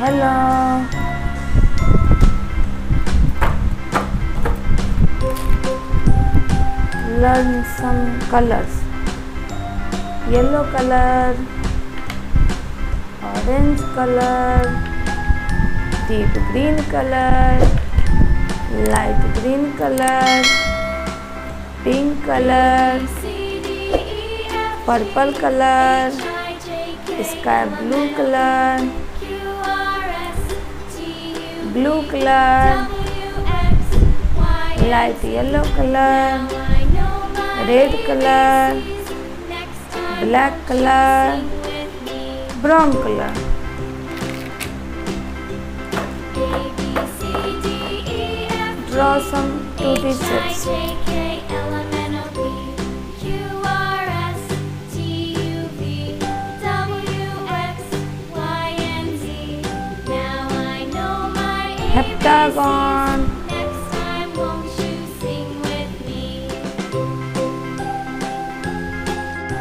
Hello. Learn some colors. Yellow color, orange color, deep green color, light green color, pink color, purple color, sky blue color, blue color, light yellow color, red color, black color, brown color. Draw some 2D shapes. Heptagon,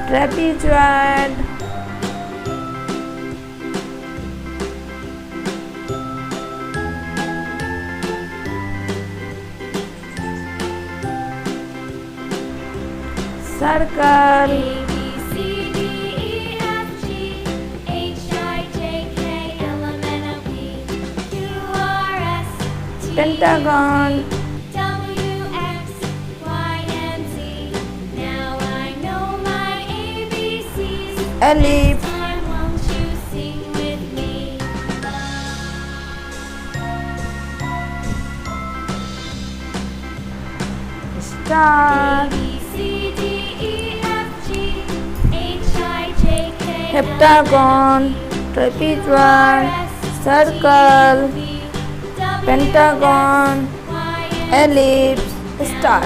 trapezoid, circle, pentagon, ellipse, star, heptagon, trapezoid, circle, pentagon, ellipse, star.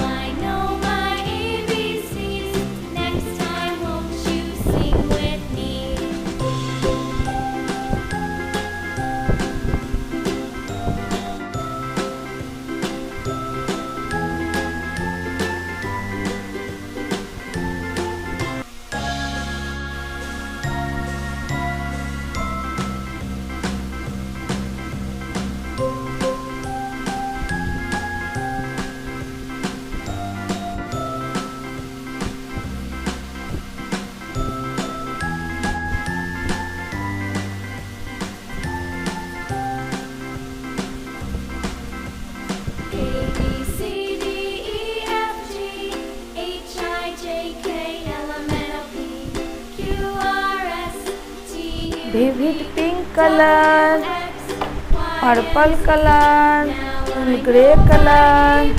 Vivid pink color, purple color, grey color,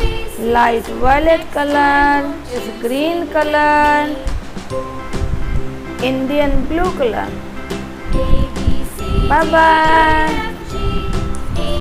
light violet color, green color, Indian blue color. Bye bye.